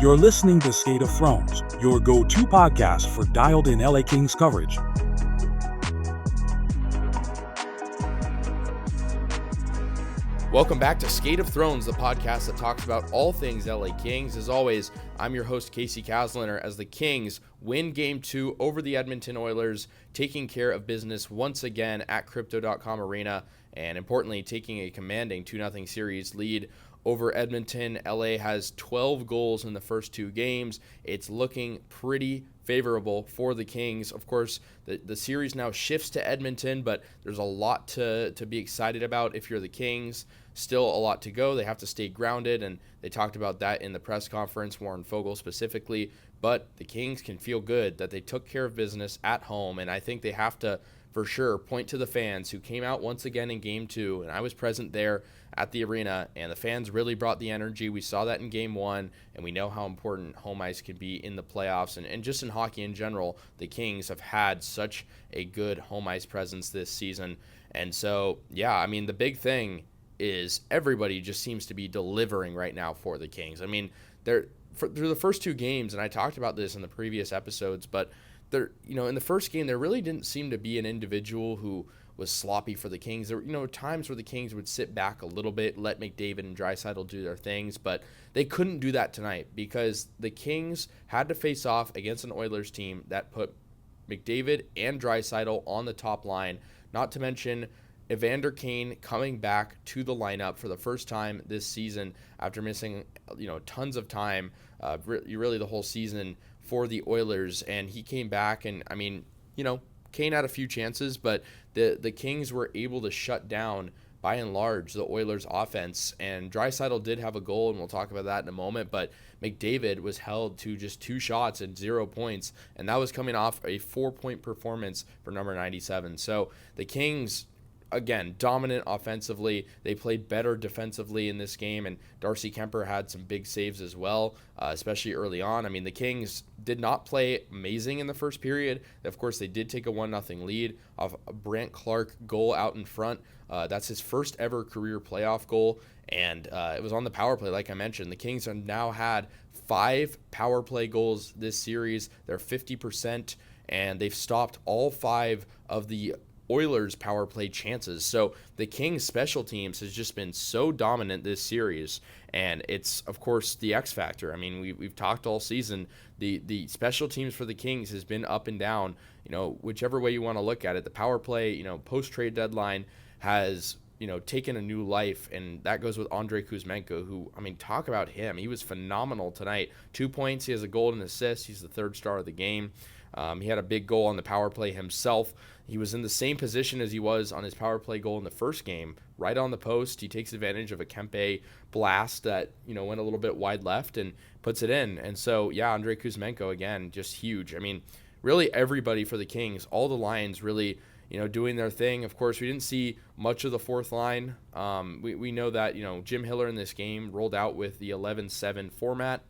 You're listening to Skate of Thrones, your go-to podcast for dialed-in LA Kings coverage. Welcome back to Skate of Thrones, the podcast that talks about all things LA Kings. As always, I'm your host, Casey Kasliner, as the Kings win Game 2 over the Edmonton Oilers, taking care of business once again at Crypto.com Arena, and importantly, taking a commanding 2-0 series lead over Edmonton. LA has 12 goals in the first two games. It's looking pretty favorable for the Kings. Of course, the series now shifts to Edmonton, but there's a lot to be excited about if you're the Kings. Still a lot to go. They have to stay grounded, and they talked about that in the press conference, Warren Fogle specifically. But the Kings can feel good that they took care of business at home, and I think they have to, for sure, point to the fans who came out once again in Game 2, and I was present there at the arena, and the fans really brought the energy. We saw that in Game 1, and we know how important home ice can be in the playoffs, and just in hockey in general. The Kings have had such a good home ice presence this season, and so, yeah, I mean, the big thing is everybody just seems to be delivering right now for the Kings. I mean, through the first two games, and I talked about this in the previous episodes, but in the first game, there really didn't seem to be an individual who was sloppy for the Kings. There were, times where the Kings would sit back a little bit, let McDavid and Draisaitl do their things, but they couldn't do that tonight because the Kings had to face off against an Oilers team that put McDavid and Draisaitl on the top line, not to mention Evander Kane coming back to the lineup for the first time this season after missing, tons of time, really the whole season for the Oilers, and he came back, and I mean, Kane had a few chances, but the Kings were able to shut down, by and large, the Oilers' offense, and Draisaitl did have a goal, and we'll talk about that in a moment, but McDavid was held to just 2 shots and 0 points, and that was coming off a 4-point performance for number 97. So the Kings, again, dominant offensively. They played better defensively in this game, and Darcy Kemper had some big saves as well, especially early on. I mean, the Kings did not play amazing in the first period. Of course, they did take a 1-0 lead off a Brant Clark goal out in front. That's his first ever career playoff goal, and it was on the power play, like I mentioned. The Kings have now had 5 power play goals this series. They're 50%, and they've stopped all 5 of the Oilers power play chances. So the Kings special teams has just been so dominant this series, and it's of course the X factor. I mean, we've talked all season, the special teams for the Kings has been up and down, whichever way you want to look at it. The power play, post trade deadline has taken a new life, and that goes with Andrei Kuzmenko, who, I mean, talk about him. He was phenomenal tonight. 2 points, he has a goal and assist. He's the third star of the game. He had a big goal on the power play himself. He was in the same position as he was on his power play goal in the first game, right on the post. He takes advantage of a Kempe blast that, went a little bit wide left and puts it in. And so, yeah, Andrei Kuzmenko, again, just huge. I mean, really everybody for the Kings, all the lines really, doing their thing. Of course, we didn't see much of the fourth line. We know that, Jim Hiller in this game rolled out with the 11-7 format.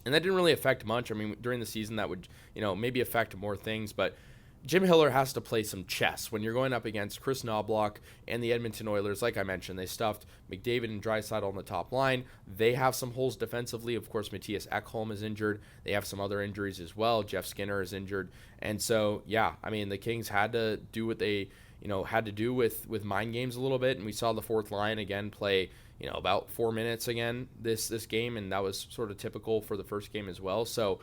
And that didn't really affect much. I mean, during the season, that would, maybe affect more things. But Jim Hiller has to play some chess when you're going up against Chris Knoblauch and the Edmonton Oilers. Like I mentioned, they stuffed McDavid and Draisaitl on the top line. They have some holes defensively. Of course, Matthias Ekholm is injured. They have some other injuries as well. Jeff Skinner is injured. And so, yeah, I mean, the Kings had to do what they, had to do with mind games a little bit. And we saw the fourth line again play, about 4 minutes again this game, and that was sort of typical for the first game as well. So,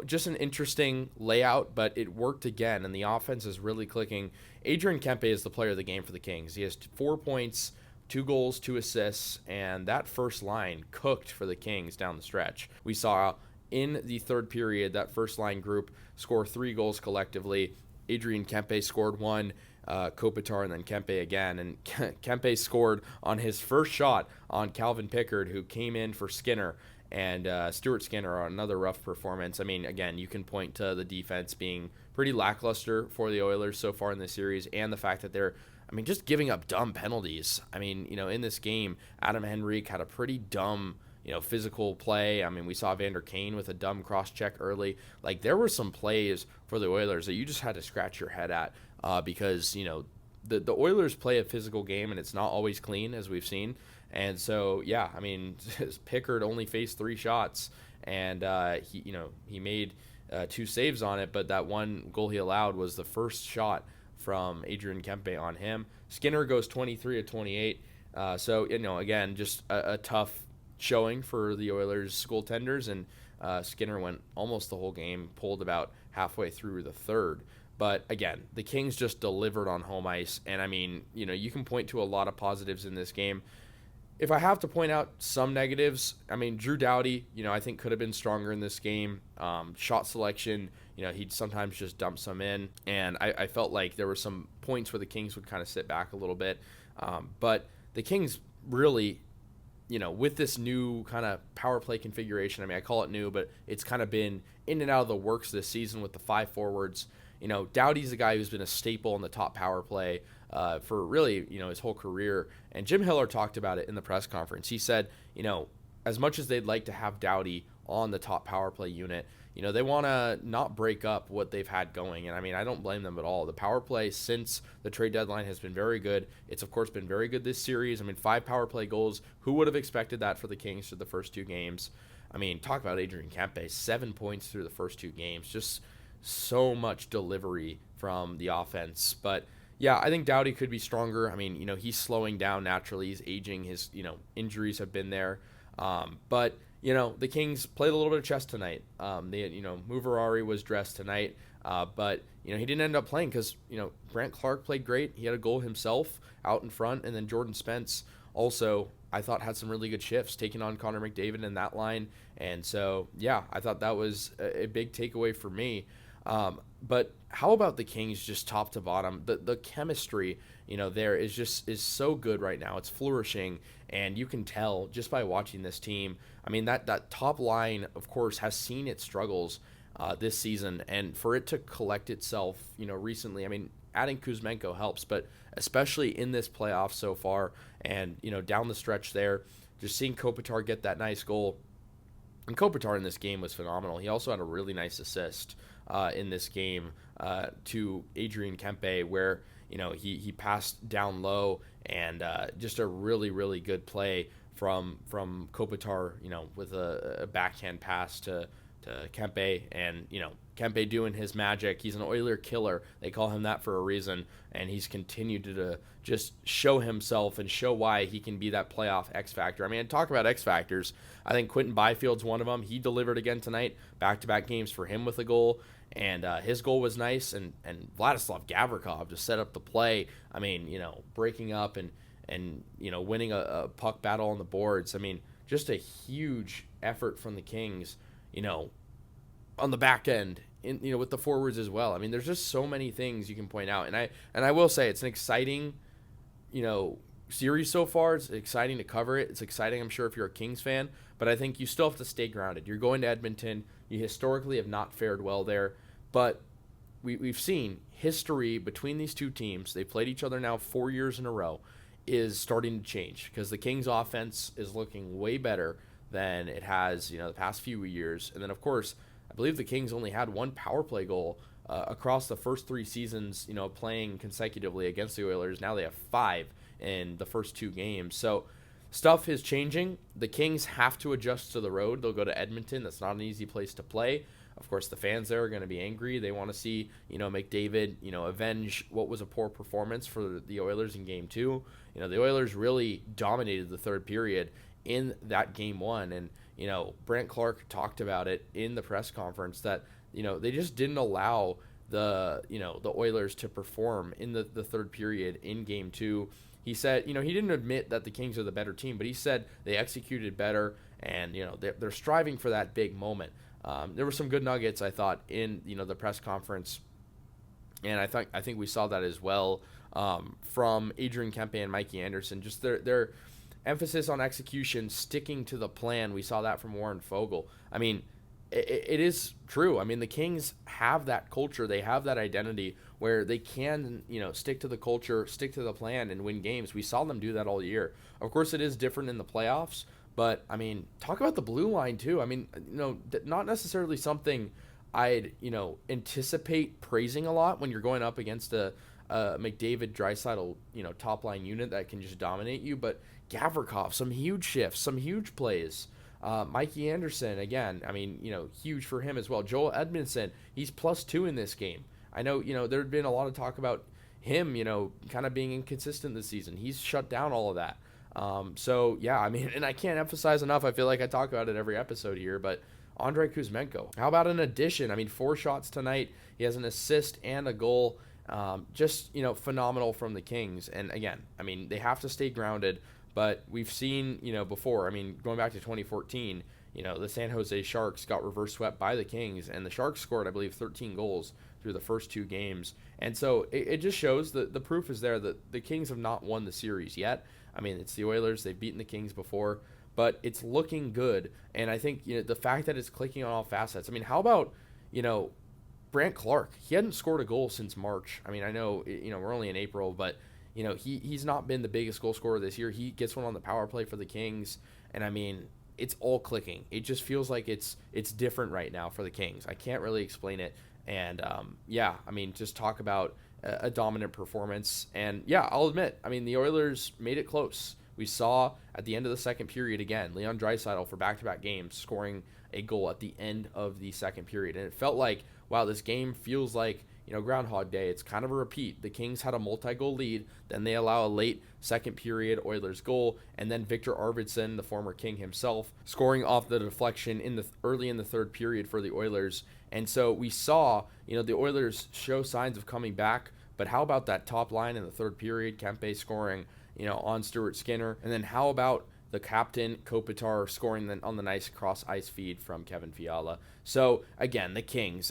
just an interesting layout, but it worked again, and the offense is really clicking. Adrian Kempe is the player of the game for the Kings. He has 4 points, 2 goals, 2 assists, and that first line cooked for the Kings down the stretch. We saw in the third period that first line group score 3 goals collectively. Adrian Kempe scored 1. Kopitar and then Kempe again, and Kempe scored on his first shot on Calvin Pickard, who came in for Skinner, and Stuart Skinner on another rough performance. I mean, again, you can point to the defense being pretty lackluster for the Oilers so far in the series, and the fact that they're, just giving up dumb penalties. I mean, in this game, Adam Henrique had a pretty dumb, physical play. I mean, we saw Evander Kane with a dumb cross-check early. Like, there were some plays for the Oilers that you just had to scratch your head at because, the Oilers play a physical game, and it's not always clean, as we've seen. And so, yeah, I mean, Pickard only faced 3 shots, and he made 2 saves on it, but that one goal he allowed was the first shot from Adrian Kempe on him. Skinner goes 23 of 28. So, again, just a tough showing for the Oilers goaltenders, and Skinner went almost the whole game, pulled about halfway through the third. But again, the Kings just delivered on home ice, and I mean, you can point to a lot of positives in this game. If I have to point out some negatives, I mean, Drew Doughty, I think could have been stronger in this game. Shot selection, he'd sometimes just dump some in, and I felt like there were some points where the Kings would kind of sit back a little bit. But the Kings really, with this new kind of power play configuration, I mean, I call it new, but it's kind of been in and out of the works this season with the 5 forwards. Doughty's the guy who's been a staple in the top power play for really, his whole career. And Jim Hiller talked about it in the press conference. He said, as much as they'd like to have Doughty on the top power play unit, they want to not break up what they've had going. And I mean, I don't blame them at all. The power play since the trade deadline has been very good. It's, of course, been very good this series. I mean, 5 power play goals. Who would have expected that for the Kings through the first 2 games? I mean, talk about Adrian Kempe, 7 points through the first 2 games. Just so much delivery from the offense. But yeah, I think Doughty could be stronger. I mean, he's slowing down naturally. He's aging. His, injuries have been there. But the Kings played a little bit of chess tonight. Muvarari was dressed tonight, but he didn't end up playing because Grant Clark played great. He had a goal himself out in front, and then Jordan Spence also, I thought, had some really good shifts, taking on Connor McDavid in that line. And so, yeah, I thought that was a big takeaway for me. But how about the Kings just top to bottom? The chemistry, there is so good right now. It's flourishing, and you can tell just by watching this team. I mean, that top line, of course, has seen its struggles this season, and for it to collect itself, recently, I mean, adding Kuzmenko helps, but especially in this playoff so far, and, down the stretch there, just seeing Kopitar get that nice goal. And Kopitar in this game was phenomenal. He also had a really nice assist in this game to Adrian Kempe, where he passed down low, and just a really, really good play from Kopitar, with a backhand pass to Kempe, and Kempe doing his magic. He's an Oiler killer. They call him that for a reason, and he's continued to just show himself and show why he can be that playoff X factor. I mean, talk about X factors. I think Quentin Byfield's one of them. He delivered again tonight, back-to-back games for him with a goal, and his goal was nice. And Vladislav Gavrikov just set up the play. I mean, breaking up and winning a puck battle on the boards. I mean, just a huge effort from the Kings, on the back end, with the forwards as well. I mean, there's just so many things you can point out, and I will say it's an exciting, series so far. It's exciting to cover it. It's exciting, I'm sure, if you're a Kings fan, but I think you still have to stay grounded. You're going to Edmonton. You historically have not fared well there, but we've seen history between these two teams. They've played each other now 4 years in a row, is starting to change because the Kings offense is looking way better than it has, the past few years. And then, of course, I believe the Kings only had 1 power play goal across the first 3 seasons, playing consecutively against the Oilers. Now they have 5 in the first 2 games. So stuff is changing. The Kings have to adjust to the road. They'll go to Edmonton. That's not an easy place to play. Of course, the fans there are going to be angry. They want to see, McDavid, avenge what was a poor performance for the Oilers in Game 2. The Oilers really dominated the third period in that Game 1. And, Brant Clark talked about it in the press conference that, they just didn't allow the Oilers to perform in the third period in Game 2. He said, he didn't admit that the Kings are the better team, but he said they executed better, and, they're striving for that big moment. There were some good nuggets, I thought, in, the press conference, and I think we saw that as well from Adrian Kempe and Mikey Anderson. Just their emphasis on execution, sticking to the plan. We saw that from Warren Fogle. I mean, it is true. I mean, the Kings have that culture. They have that identity where they can, stick to the culture, stick to the plan, and win games. We saw them do that all year. Of course, it is different in the playoffs, but, I mean, talk about the blue line, too. I mean, not necessarily something I'd, anticipate praising a lot when you're going up against a McDavid, Draisaitl, top line unit that can just dominate you. But Gavrikov, some huge shifts, some huge plays. Mikey Anderson, again, huge for him as well. Joel Edmondson, he's +2 in this game. I know, there had been a lot of talk about him, kind of being inconsistent this season. He's shut down all of that. And I can't emphasize enough, I feel like I talk about it every episode here, but Andrei Kuzmenko, how about an addition? 4 shots tonight. He has an assist and a goal. Phenomenal from the Kings. And again, they have to stay grounded, but we've seen, before, going back to 2014, the San Jose Sharks got reverse swept by the Kings, and the Sharks scored, I believe, 13 goals through the first 2 games. And so it just shows that the proof is there that the Kings have not won the series yet. It's the Oilers. They've beaten the Kings before, but it's looking good. And I think, the fact that it's clicking on all facets. How about, Brandt Clarke? He hadn't scored a goal since March. I know, we're only in April, but, he's not been the biggest goal scorer this year. He gets one on the power play for the Kings, and it's all clicking. It just feels like it's different right now for the Kings. I can't really explain it. And, just talk about a dominant performance. And, I'll admit, the Oilers made it close. We saw at the end of the second period, again, Leon Draisaitl for back-to-back games scoring a goal at the end of the second period. And it felt like, wow, this game feels like, Groundhog Day. It's kind of a repeat. The Kings had a multi-goal lead. Then they allow a late second period Oilers goal. And then Victor Arvidsson, the former King himself, scoring off the deflection early in the third period for the Oilers. And so we saw, the Oilers show signs of coming back. But how about that top line in the third period? Kempe scoring, on Stuart Skinner. And then how about the captain, Kopitar, scoring on the nice cross-ice feed from Kevin Fiala? So, again, the Kings,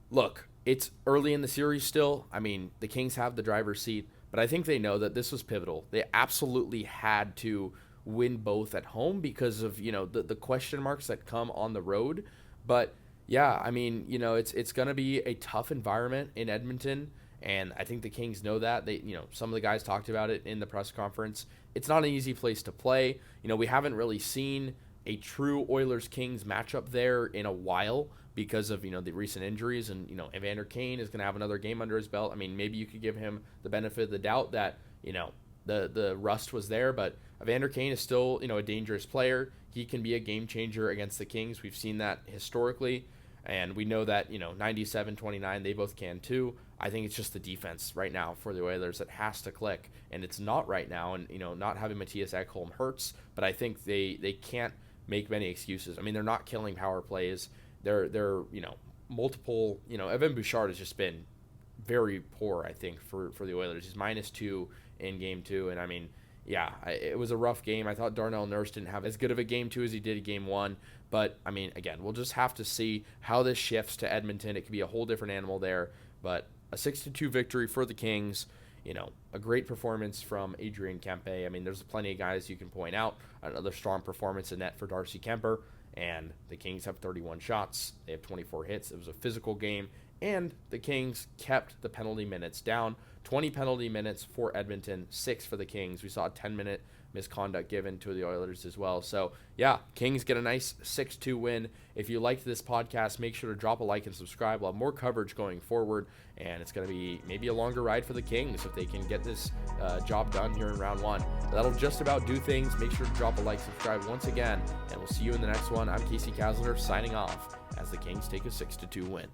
look, it's early in the series still. The Kings have the driver's seat, but I think they know that this was pivotal. They absolutely had to win both at home because of, the question marks that come on the road. But, it's going to be a tough environment in Edmonton, and I think the Kings know that. They, some of the guys talked about it in the press conference. It's not an easy place to play. We haven't really seen a true Oilers-Kings matchup there in a while because of, the recent injuries. And, Evander Kane is going to have another game under his belt. Maybe you could give him the benefit of the doubt that, the rust was there. But Evander Kane is still, a dangerous player. He can be a game changer against the Kings. We've seen that historically. And we know that, 97-29, they both can too. I think it's just the defense right now for the Oilers that has to click. And it's not right now. And, not having Matthias Ekholm hurts. But I think they can't make many excuses. They're not killing power plays. They're multiple, Evan Bouchard has just been very poor, I think, for the Oilers. He's -2 in game 2. And it was a rough game. I thought Darnell Nurse didn't have as good of a game 2 as he did in game 1. But, again, we'll just have to see how this shifts to Edmonton. It could be a whole different animal there. But a 6-2 victory for the Kings. A great performance from Adrian Kempe. There's plenty of guys you can point out. Another strong performance in net for Darcy Kemper. And the Kings have 31 shots. They have 24 hits. It was a physical game. And the Kings kept the penalty minutes down. 20 penalty minutes for Edmonton, 6 for the Kings. We saw a 10-minute misconduct given to the Oilers as well. So, Kings get a nice 6-2 win. If you liked this podcast, make sure to drop a like and subscribe. We'll have more coverage going forward, and it's going to be maybe a longer ride for the Kings if they can get this job done here in round 1. That'll just about do things. Make sure to drop a like, subscribe once again, and we'll see you in the next one. I'm Casey Kaslner signing off as the Kings take a 6-2 win.